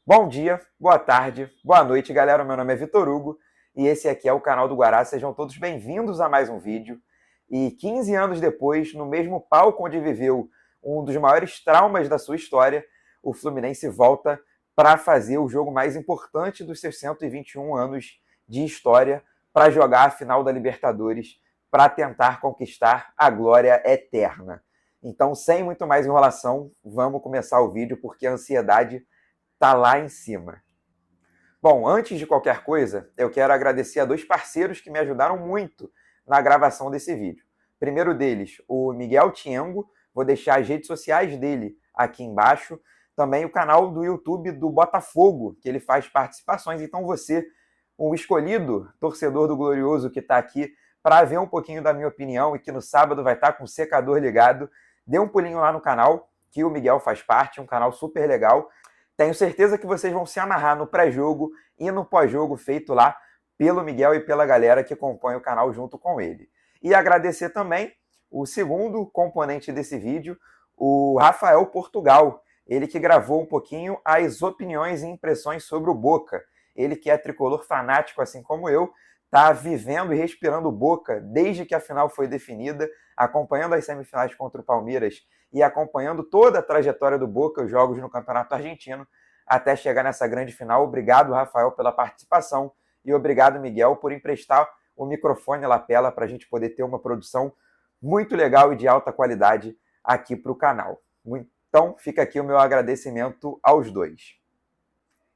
Bom dia, boa tarde, boa noite, galera. Meu nome é Vitor Hugo e esse aqui é o canal do Guará. Sejam todos bem-vindos a mais um vídeo. E 15 anos depois, no mesmo palco onde viveu um dos maiores traumas da sua história, o Fluminense volta para fazer o jogo mais importante dos seus 121 anos de história, para jogar a final da Libertadores, para tentar conquistar a glória eterna. Então, sem muito mais enrolação, vamos começar o vídeo porque a ansiedade tá lá em cima. Bom, antes de qualquer coisa, eu quero agradecer a dois parceiros que me ajudaram muito na gravação desse vídeo. Primeiro deles, o Miguel Tiengo, vou deixar as redes sociais dele aqui embaixo. Também o canal do YouTube do Botafogo, que ele faz participações. Então você, o escolhido torcedor do Glorioso que está aqui para ver um pouquinho da minha opinião e que no sábado vai estar com o secador ligado, dê um pulinho lá no canal, que o Miguel faz parte, um canal super legal. Tenho certeza que vocês vão se amarrar no pré-jogo e no pós-jogo feito lá pelo Miguel e pela galera que compõe o canal junto com ele. E agradecer também o segundo componente desse vídeo, o Rafael Portugal, ele que gravou um pouquinho as opiniões e impressões sobre o Boca. Ele que é tricolor fanático, assim como eu, está vivendo e respirando Boca desde que a final foi definida, acompanhando as semifinais contra o Palmeiras e acompanhando toda a trajetória do Boca, os jogos no Campeonato Argentino, até chegar nessa grande final. Obrigado, Rafael, pela participação e obrigado, Miguel, por emprestar o microfone lapela para a gente poder ter uma produção muito legal e de alta qualidade aqui para o canal. Então, fica aqui o meu agradecimento aos dois.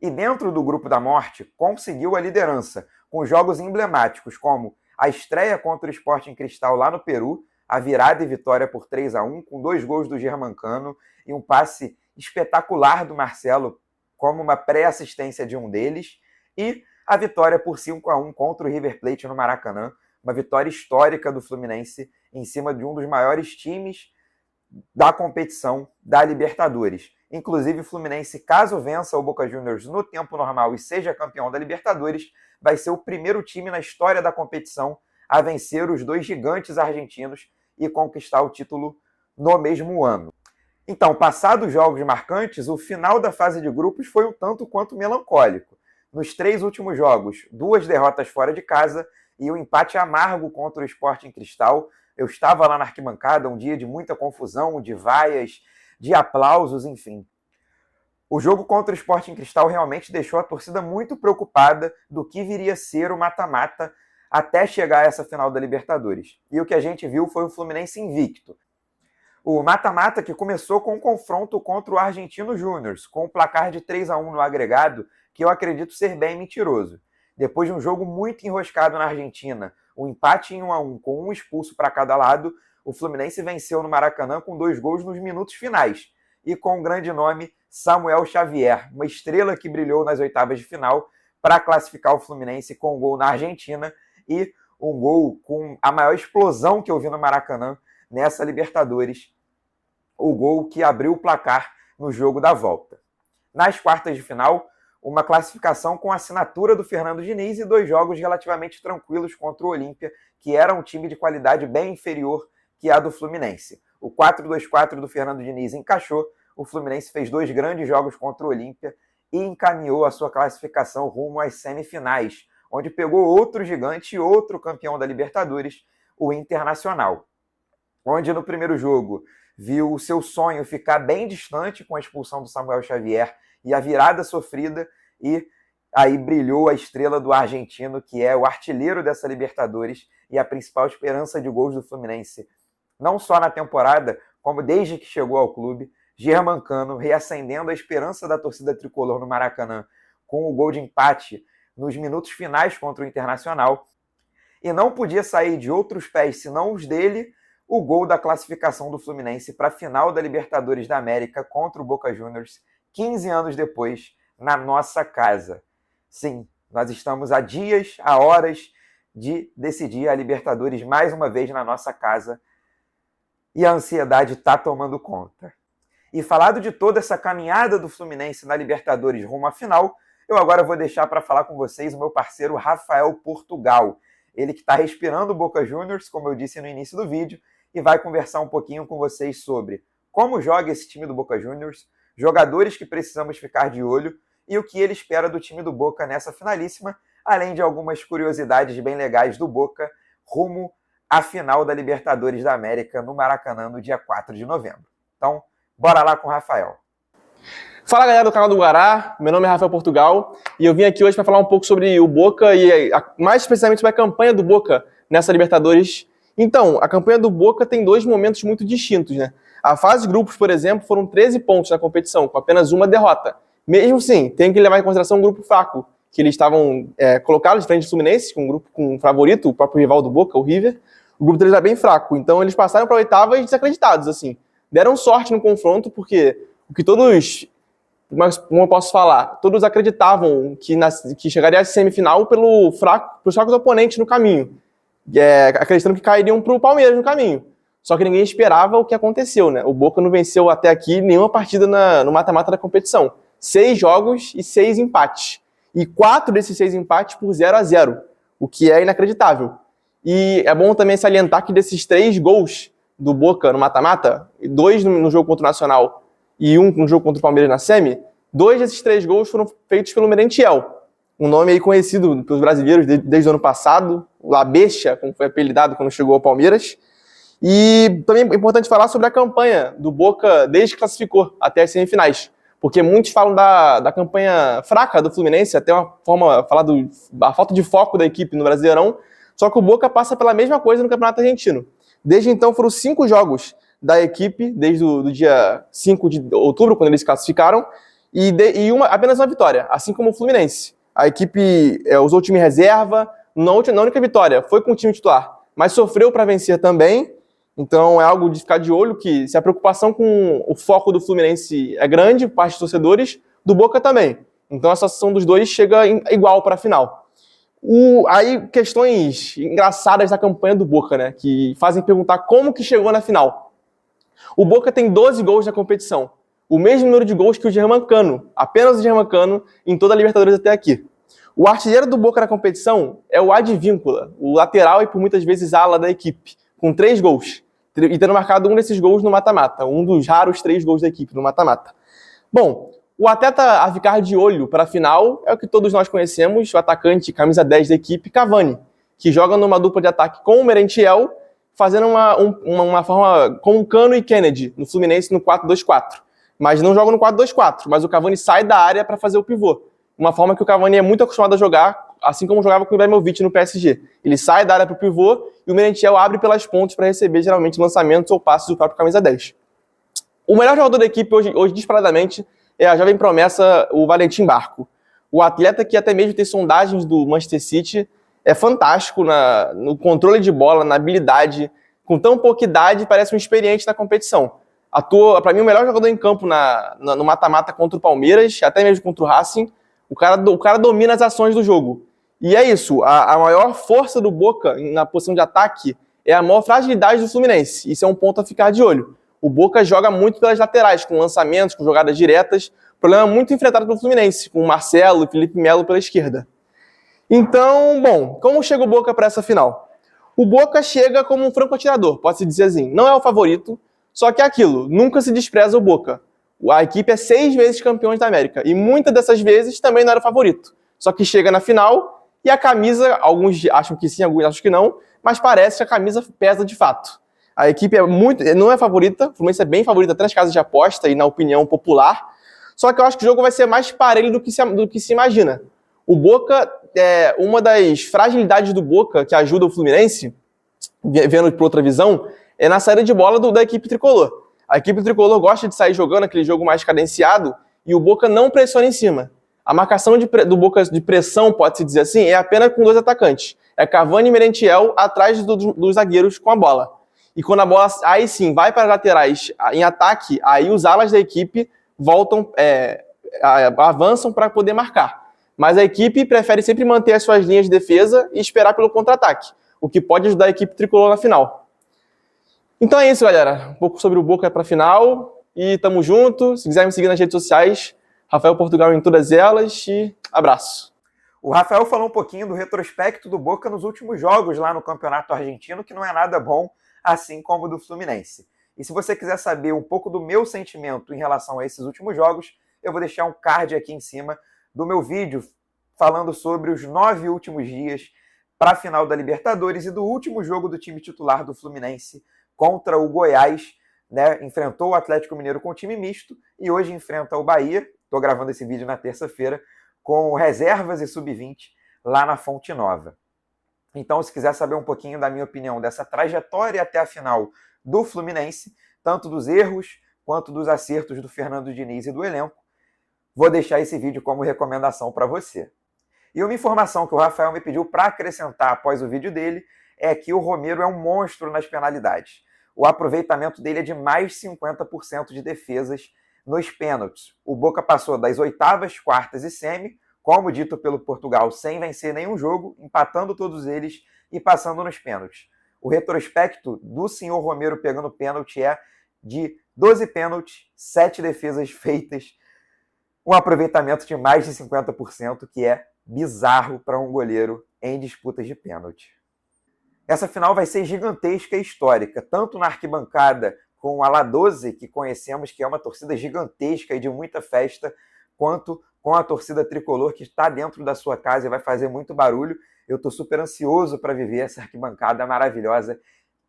E dentro do Grupo da Morte, conseguiu a liderança, com jogos emblemáticos como a estreia contra o Sporting Cristal lá no Peru, a virada e vitória por 3-1, com 2 gols do Germancano e um passe espetacular do Marcelo, como uma pré-assistência de um deles, e a vitória por 5-1 contra o River Plate no Maracanã, uma vitória histórica do Fluminense em cima de um dos maiores times da competição da Libertadores. Inclusive, o Fluminense, caso vença o Boca Juniors no tempo normal e seja campeão da Libertadores, vai ser o primeiro time na história da competição a vencer os dois gigantes argentinos e conquistar o título no mesmo ano. Então, passados os jogos marcantes, o final da fase de grupos foi um tanto quanto melancólico. Nos 3 últimos jogos, 2 derrotas fora de casa e um empate amargo contra o Sporting Cristal. Eu estava lá na arquibancada, um dia de muita confusão, de vaias, de aplausos, enfim. O jogo contra o Sporting Cristal realmente deixou a torcida muito preocupada do que viria a ser o mata-mata até chegar a essa final da Libertadores. E o que a gente viu foi o Fluminense invicto. O mata-mata que começou com um confronto contra o Argentino Júnior, com um placar de 3-1 no agregado, que eu acredito ser bem mentiroso. Depois de um jogo muito enroscado na Argentina, um empate em 1-1 com um expulso para cada lado, o Fluminense venceu no Maracanã com 2 gols nos minutos finais. E com o grande nome Samuel Xavier, uma estrela que brilhou nas oitavas de final para classificar o Fluminense com um gol na Argentina e um gol com a maior explosão que eu vi no Maracanã nessa Libertadores, o gol que abriu o placar no jogo da volta. Nas quartas de final, uma classificação com a assinatura do Fernando Diniz e 2 jogos relativamente tranquilos contra o Olímpia, que era um time de qualidade bem inferior que a do Fluminense. O 4-2-4 do Fernando Diniz encaixou, o Fluminense fez 2 grandes jogos contra o Olímpia e encaminhou a sua classificação rumo às semifinais, onde pegou outro gigante e outro campeão da Libertadores, o Internacional. Onde no primeiro jogo viu o seu sonho ficar bem distante com a expulsão do Samuel Xavier e a virada sofrida, e aí brilhou a estrela do argentino, que é o artilheiro dessa Libertadores e a principal esperança de gols do Fluminense, não só na temporada, como desde que chegou ao clube, Germancano, reacendendo a esperança da torcida tricolor no Maracanã com o gol de empate nos minutos finais contra o Internacional, e não podia sair de outros pés senão os dele o gol da classificação do Fluminense para a final da Libertadores da América contra o Boca Juniors, 15 anos depois, na nossa casa. Sim, nós estamos a dias, a horas de decidir a Libertadores mais uma vez na nossa casa e a ansiedade está tomando conta. E falado de toda essa caminhada do Fluminense na Libertadores rumo à final, eu agora vou deixar para falar com vocês o meu parceiro Rafael Portugal. Ele que está respirando o Boca Juniors, como eu disse no início do vídeo, e vai conversar um pouquinho com vocês sobre como joga esse time do Boca Juniors, jogadores que precisamos ficar de olho e o que ele espera do time do Boca nessa finalíssima, além de algumas curiosidades bem legais do Boca rumo à final da Libertadores da América no Maracanã no dia 4 de novembro. Então, bora lá com o Rafael. Fala, galera do canal do Guará, meu nome é Rafael Portugal e eu vim aqui hoje para falar um pouco sobre o Boca e mais especificamente sobre a campanha do Boca nessa Libertadores. Então, a campanha do Boca tem dois momentos muito distintos, né? A fase de grupos, por exemplo, foram 13 pontos na competição, com apenas uma derrota. Mesmo assim, tem que levar em consideração um grupo fraco, que eles estavam colocados de frente do Fluminense, um grupo com um favorito, o próprio rival do Boca, o River. O grupo deles era bem fraco, então eles passaram para a oitava e desacreditados, assim. Deram sorte no confronto, porque o que todos, como eu posso falar, todos acreditavam que chegaria à semifinal pelos fracos oponentes no caminho, acreditando que cairiam para o Palmeiras no caminho. Só que ninguém esperava o que aconteceu, né? O Boca não venceu até aqui nenhuma partida no mata-mata da competição. 6 jogos e 6 empates. E 4 desses 6 empates por 0-0, o que é inacreditável. E é bom também salientar que desses 3 gols do Boca no mata-mata, 2 no jogo contra o Nacional e 1 no jogo contra o Palmeiras na semi, 2 desses 3 gols foram feitos pelo Merentiel, um nome aí conhecido pelos brasileiros desde o ano passado, o La Bestia, como foi apelidado quando chegou ao Palmeiras. E também é importante falar sobre a campanha do Boca desde que classificou até as semifinais, porque muitos falam da campanha fraca do Fluminense, até uma forma de falar da falta de foco da equipe no Brasileirão, só que o Boca passa pela mesma coisa no Campeonato Argentino. Desde então foram 5 jogos da equipe, desde o dia 5 de outubro, quando eles se classificaram, e apenas uma vitória, assim como o Fluminense. A equipe usou o time reserva, na única vitória foi com o time titular, mas sofreu para vencer também. Então é algo de ficar de olho, que se a preocupação com o foco do Fluminense é grande, parte dos torcedores, do Boca também. Então a situação dos dois chega igual para a final. Aí questões engraçadas da campanha do Boca, né, que fazem perguntar como que chegou na final. O Boca tem 12 gols na competição, o mesmo número de gols que o Germancano, apenas o Germancano, em toda a Libertadores até aqui. O artilheiro do Boca na competição é o Advíncula, o lateral e por muitas vezes ala da equipe, com 3 gols. E tendo marcado um desses gols no mata-mata, um dos raros 3 gols da equipe no mata-mata. Bom, o atleta a ficar de olho para a final é o que todos nós conhecemos, o atacante camisa 10 da equipe, Cavani, que joga numa dupla de ataque com o Merentiel, fazendo uma forma com o Cano e Kennedy no Fluminense no 4-2-4. Mas não joga no 4-2-4, mas o Cavani sai da área para fazer o pivô. Uma forma que o Cavani é muito acostumado a jogar, assim como jogava com o Ibrahimovic no PSG. Ele sai da área para o pivô e o Merentiel abre pelas pontas para receber, geralmente, lançamentos ou passes do próprio camisa 10. O melhor jogador da equipe hoje disparadamente, é a jovem promessa, o Valentim Barco. O atleta que até mesmo tem sondagens do Manchester City, é fantástico no controle de bola, na habilidade. Com tão pouca idade, parece um experiente na competição. Atua, para mim, o melhor jogador em campo no mata-mata contra o Palmeiras, até mesmo contra o Racing. O cara domina as ações do jogo. E é isso, a maior força do Boca na posição de ataque é a maior fragilidade do Fluminense. Isso é um ponto a ficar de olho. O Boca joga muito pelas laterais, com lançamentos, com jogadas diretas. Problema muito enfrentado pelo Fluminense, com o Marcelo e Felipe Melo pela esquerda. Então, bom, como chega o Boca para essa final? O Boca chega como um franco atirador, pode-se dizer assim. Não é o favorito, só que é aquilo, nunca se despreza o Boca. A equipe é 6 vezes campeões da América, e muitas dessas vezes também não era o favorito. Só que chega na final, e a camisa, alguns acham que sim, alguns acham que não, mas parece que a camisa pesa de fato. A equipe não é favorita, o Fluminense é bem favorito até nas casas de aposta e na opinião popular, só que eu acho que o jogo vai ser mais parelho do que se imagina. O Boca, uma das fragilidades do Boca que ajuda o Fluminense, vendo por outra visão, é na saída de bola da equipe tricolor. A equipe tricolor gosta de sair jogando aquele jogo mais cadenciado e o Boca não pressiona em cima. A marcação do Boca de pressão, pode-se dizer assim, é apenas com 2 atacantes. É Cavani e Merentiel atrás dos zagueiros com a bola. E quando a bola, aí sim, vai para as laterais em ataque, aí os alas da equipe avançam para poder marcar. Mas a equipe prefere sempre manter as suas linhas de defesa e esperar pelo contra-ataque, o que pode ajudar a equipe tricolor na final. Então é isso, galera. Um pouco sobre o Boca para a final. E tamo junto. Se quiser me seguir nas redes sociais, Rafael Portugal em todas elas. E abraço. O Rafael falou um pouquinho do retrospecto do Boca nos últimos jogos lá no Campeonato Argentino, que não é nada bom, assim como o do Fluminense. E se você quiser saber um pouco do meu sentimento em relação a esses últimos jogos, eu vou deixar um card aqui em cima do meu vídeo falando sobre os 9 últimos dias para a final da Libertadores e do último jogo do time titular do Fluminense contra o Goiás, né? Enfrentou o Atlético Mineiro com time misto e hoje enfrenta o Bahia. Estou gravando esse vídeo na terça-feira com reservas e sub-20 lá na Fonte Nova. Então, se quiser saber um pouquinho da minha opinião dessa trajetória até a final do Fluminense, tanto dos erros quanto dos acertos do Fernando Diniz e do elenco, vou deixar esse vídeo como recomendação para você. E uma informação que o Rafael me pediu para acrescentar após o vídeo dele é que o Romero é um monstro nas penalidades. O aproveitamento dele é de mais 50% de defesas nos pênaltis. O Boca passou das oitavas, quartas e semi, como dito pelo Portugal, sem vencer nenhum jogo, empatando todos eles e passando nos pênaltis. O retrospecto do senhor Romero pegando pênalti é de 12 pênaltis, 7 defesas feitas, um aproveitamento de mais de 50%, que é bizarro para um goleiro em disputas de pênalti. Essa final vai ser gigantesca e histórica, tanto na arquibancada com a La 12, que conhecemos que é uma torcida gigantesca e de muita festa, quanto com a torcida tricolor que está dentro da sua casa e vai fazer muito barulho. Eu estou super ansioso para viver essa arquibancada maravilhosa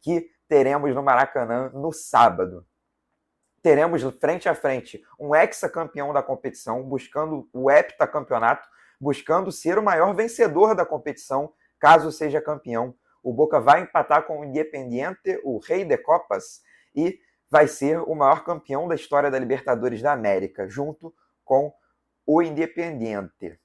que teremos no Maracanã no sábado. Teremos frente a frente um hexacampeão da competição, buscando o heptacampeonato, buscando ser o maior vencedor da competição, caso seja campeão. O Boca vai empatar com o Independiente, o Rei de Copas, e vai ser o maior campeão da história da Libertadores da América, junto com o Independiente.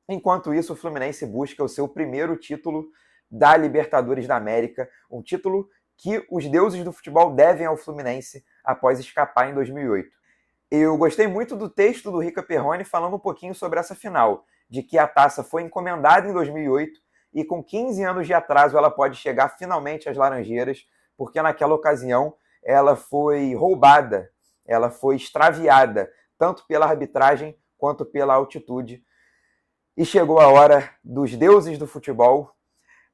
Enquanto isso, o Fluminense busca o seu primeiro título da Libertadores da América, um título que os deuses do futebol devem ao Fluminense após escapar em 2008. Eu gostei muito do texto do Rica Perrone falando um pouquinho sobre essa final, de que a taça foi encomendada em 2008 e com 15 anos de atraso ela pode chegar finalmente às Laranjeiras, porque naquela ocasião ela foi roubada, ela foi extraviada, tanto pela arbitragem quanto pela altitude. E chegou a hora dos deuses do futebol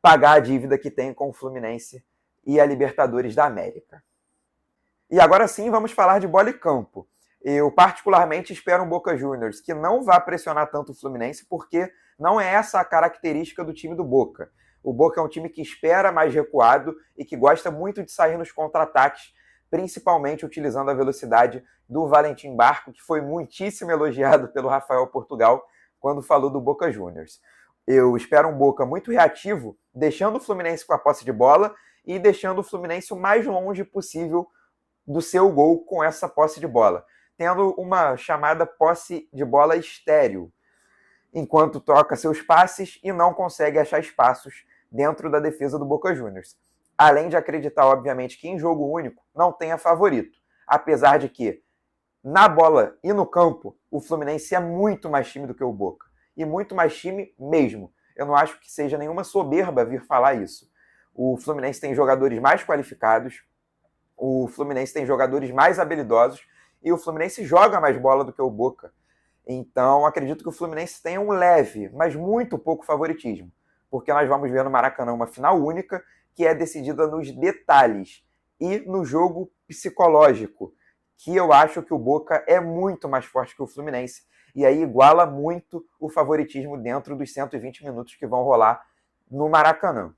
pagar a dívida que tem com o Fluminense e a Libertadores da América. E agora sim vamos falar de bola e campo. Eu particularmente espero um Boca Juniors que não vá pressionar tanto o Fluminense, porque não é essa a característica do time do Boca. O Boca é um time que espera mais recuado e que gosta muito de sair nos contra-ataques, principalmente utilizando a velocidade do Valentim Barco, que foi muitíssimo elogiado pelo Rafael Portugal quando falou do Boca Juniors. Eu espero um Boca muito reativo, deixando o Fluminense com a posse de bola e deixando o Fluminense o mais longe possível do seu gol com essa posse de bola, tendo uma chamada posse de bola estéril, enquanto troca seus passes e não consegue achar espaços dentro da defesa do Boca Juniors. Além de acreditar, obviamente, que em jogo único não tenha favorito, apesar de que, na bola e no campo, o Fluminense é muito mais time do que o Boca, e muito mais time mesmo. Eu não acho que seja nenhuma soberba vir falar isso. O Fluminense tem jogadores mais qualificados, o Fluminense tem jogadores mais habilidosos, e o Fluminense joga mais bola do que o Boca. Então, acredito que o Fluminense tenha um leve, mas muito pouco favoritismo, porque nós vamos ver no Maracanã uma final única que é decidida nos detalhes e no jogo psicológico, que eu acho que o Boca é muito mais forte que o Fluminense, e aí iguala muito o favoritismo dentro dos 120 minutos que vão rolar no Maracanã.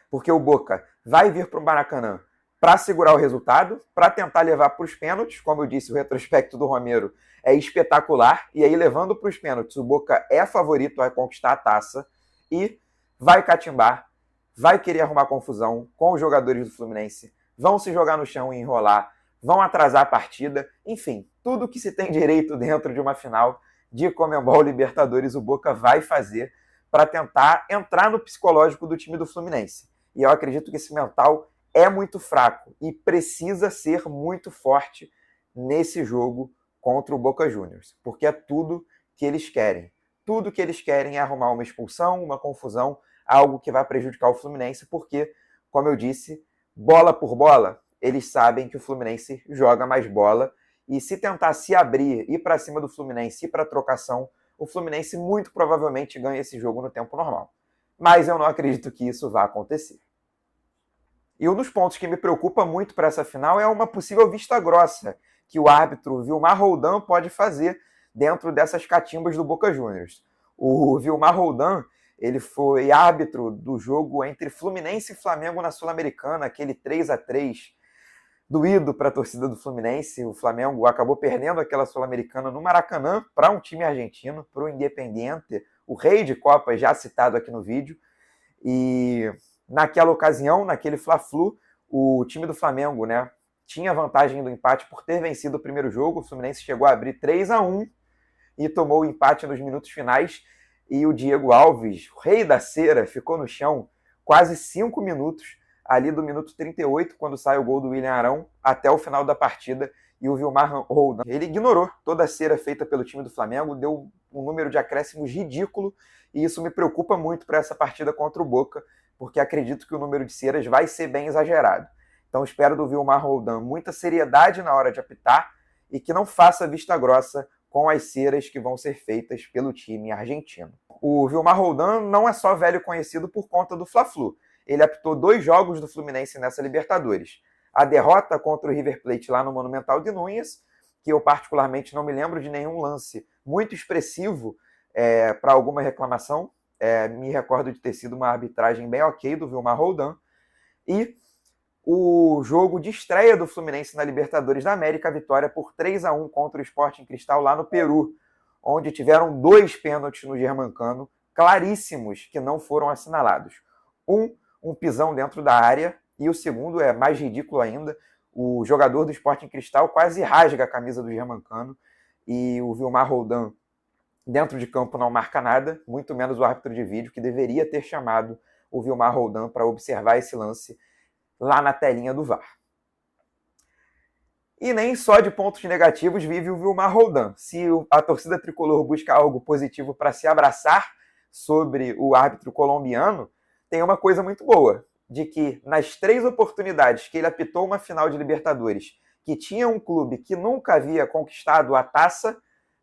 Porque o Boca vai vir para o Maracanã para segurar o resultado, para tentar levar para os pênaltis. Como eu disse, o retrospecto do Romero é espetacular, e aí levando para os pênaltis, o Boca é favorito a conquistar a taça e vai catimbar, vai querer arrumar confusão com os jogadores do Fluminense, vão se jogar no chão e enrolar, vão atrasar a partida, enfim, tudo que se tem direito dentro de uma final de Conmebol Libertadores o Boca vai fazer para tentar entrar no psicológico do time do Fluminense. E eu acredito que esse mental é muito fraco e precisa ser muito forte nesse jogo contra o Boca Juniors, porque é tudo que eles querem. Tudo que eles querem é arrumar uma expulsão, uma confusão, algo que vai prejudicar o Fluminense, porque, como eu disse, bola por bola, eles sabem que o Fluminense joga mais bola, e se tentar se abrir, ir para cima do Fluminense, ir para trocação, o Fluminense muito provavelmente ganha esse jogo no tempo normal. Mas eu não acredito que isso vá acontecer. E um dos pontos que me preocupa muito para essa final é uma possível vista grossa que o árbitro Vilmar Roldan pode fazer dentro dessas catimbas do Boca Juniors. O Vilmar Roldan, ele foi árbitro do jogo entre Fluminense e Flamengo na Sul-Americana, aquele 3-3 doído para a torcida do Fluminense. O Flamengo acabou perdendo aquela Sul-Americana no Maracanã para um time argentino, para o Independiente, o rei de Copas, já citado aqui no vídeo. E naquela ocasião, naquele Fla-Flu, o time do Flamengo, né, tinha vantagem do empate por ter vencido o primeiro jogo. O Fluminense chegou a abrir 3-1 e tomou o empate nos minutos finais. E o Diego Alves, o rei da cera, ficou no chão quase 5 minutos, ali do minuto 38, quando sai o gol do William Arão, até o final da partida. E o Vilmar Roldan, ele ignorou toda a cera feita pelo time do Flamengo, deu um número de acréscimos ridículo, e isso me preocupa muito para essa partida contra o Boca, porque acredito que o número de ceras vai ser bem exagerado. Então espero do Vilmar Roldan muita seriedade na hora de apitar e que não faça vista grossa com as ceras que vão ser feitas pelo time argentino. O Vilmar Roldan não é só velho conhecido por conta do Fla-Flu. Ele apitou 2 jogos do Fluminense nessa Libertadores. A derrota contra o River Plate lá no Monumental de Núñez, que eu particularmente não me lembro de nenhum lance muito expressivo para alguma reclamação. Me recordo de ter sido uma arbitragem bem ok do Vilmar Roldan. E o jogo de estreia do Fluminense na Libertadores da América, a vitória por 3-1 contra o Sporting Cristal lá no Peru, onde tiveram 2 pênaltis no Germancano, claríssimos, que não foram assinalados. Um pisão dentro da área, e o segundo é mais ridículo ainda. O jogador do Sporting Cristal quase rasga a camisa do Germancano, e o Vilmar Roldan, dentro de campo, não marca nada, muito menos o árbitro de vídeo, que deveria ter chamado o Vilmar Roldan para observar esse lance lá na telinha do VAR. E nem só de pontos negativos vive o Vilmar Roldan. Se a torcida tricolor busca algo positivo para se abraçar sobre o árbitro colombiano, tem uma coisa muito boa, de que nas 3 oportunidades que ele apitou uma final de Libertadores, que tinha um clube que nunca havia conquistado a taça,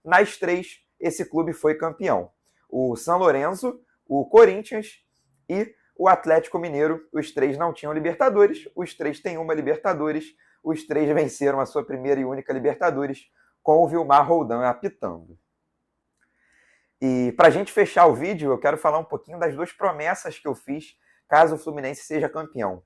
nas 3 esse clube foi campeão. O São Lourenço, o Corinthians e o Atlético Mineiro. Os 3 não tinham Libertadores, os 3 têm uma Libertadores, os 3 venceram a sua primeira e única Libertadores, com o Vilmar Roldan apitando. E para a gente fechar o vídeo, eu quero falar um pouquinho das 2 promessas que eu fiz caso o Fluminense seja campeão.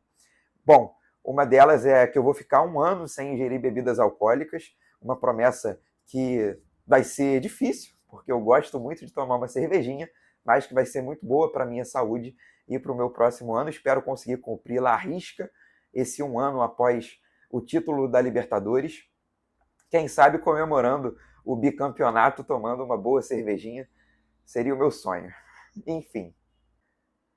Bom, uma delas é que eu vou ficar 1 ano sem ingerir bebidas alcoólicas, uma promessa que vai ser difícil, porque eu gosto muito de tomar uma cervejinha, mas que vai ser muito boa para a minha saúde e para o meu próximo ano. Espero conseguir cumpri-la à risca esse 1 ano após o título da Libertadores. Quem sabe comemorando o bicampeonato, tomando uma boa cervejinha, seria o meu sonho. Enfim,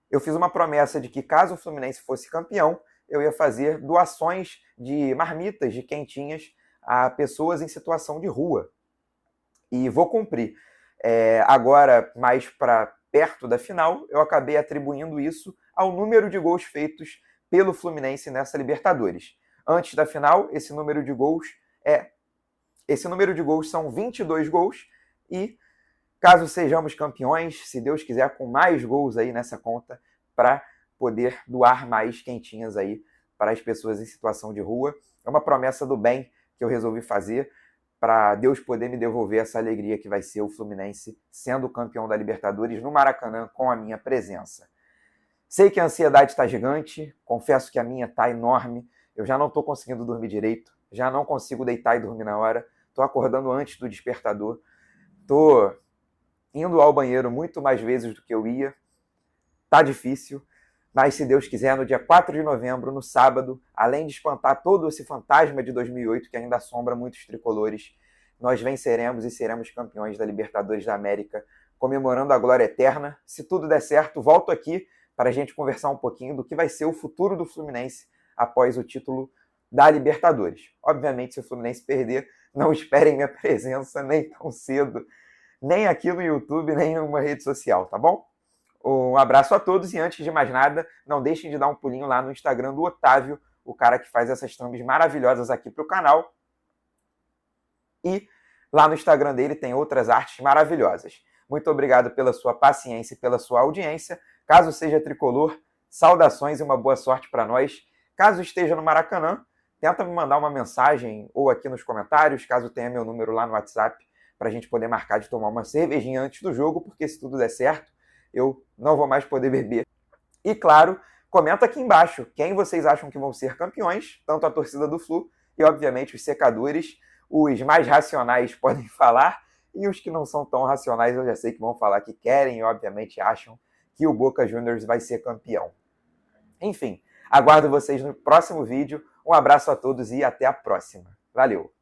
eu fiz uma promessa de que caso o Fluminense fosse campeão, eu ia fazer doações de marmitas, de quentinhas, a pessoas em situação de rua. E vou cumprir. Agora, mais para perto da final, eu acabei atribuindo isso ao número de gols feitos pelo Fluminense nessa Libertadores. Antes da final, esse número de gols são 22 gols, e caso sejamos campeões, se Deus quiser, com mais gols aí nessa conta, para poder doar mais quentinhas aí para as pessoas em situação de rua. É uma promessa do bem que eu resolvi fazer, para Deus poder me devolver essa alegria que vai ser o Fluminense sendo campeão da Libertadores no Maracanã com a minha presença. Sei que a ansiedade está gigante, confesso que a minha está enorme, eu já não estou conseguindo dormir direito, já não consigo deitar e dormir na hora, estou acordando antes do despertador, estou indo ao banheiro muito mais vezes do que eu ia, tá difícil, mas se Deus quiser, no dia 4 de novembro, no sábado, além de espantar todo esse fantasma de 2008 que ainda assombra muitos tricolores, nós venceremos e seremos campeões da Libertadores da América, comemorando a glória eterna. Se tudo der certo, volto aqui para a gente conversar um pouquinho do que vai ser o futuro do Fluminense após o título da Libertadores. Obviamente, se o Fluminense perder, não esperem minha presença nem tão cedo, nem aqui no YouTube, nem em uma rede social, tá bom? Um abraço a todos e, antes de mais nada, não deixem de dar um pulinho lá no Instagram do Otávio, o cara que faz essas thumbs maravilhosas aqui para o canal. E lá no Instagram dele tem outras artes maravilhosas. Muito obrigado pela sua paciência e pela sua audiência. Caso seja tricolor, saudações e uma boa sorte para nós. Caso esteja no Maracanã, tenta me mandar uma mensagem ou aqui nos comentários, caso tenha meu número lá no WhatsApp, para a gente poder marcar de tomar uma cervejinha antes do jogo, porque se tudo der certo, eu não vou mais poder beber. E claro, comenta aqui embaixo quem vocês acham que vão ser campeões, tanto a torcida do Flu e, obviamente, os secadores. Os mais racionais podem falar, e os que não são tão racionais eu já sei que vão falar que querem e, obviamente, acham que o Boca Juniors vai ser campeão. Enfim, aguardo vocês no próximo vídeo. Um abraço a todos e até a próxima. Valeu!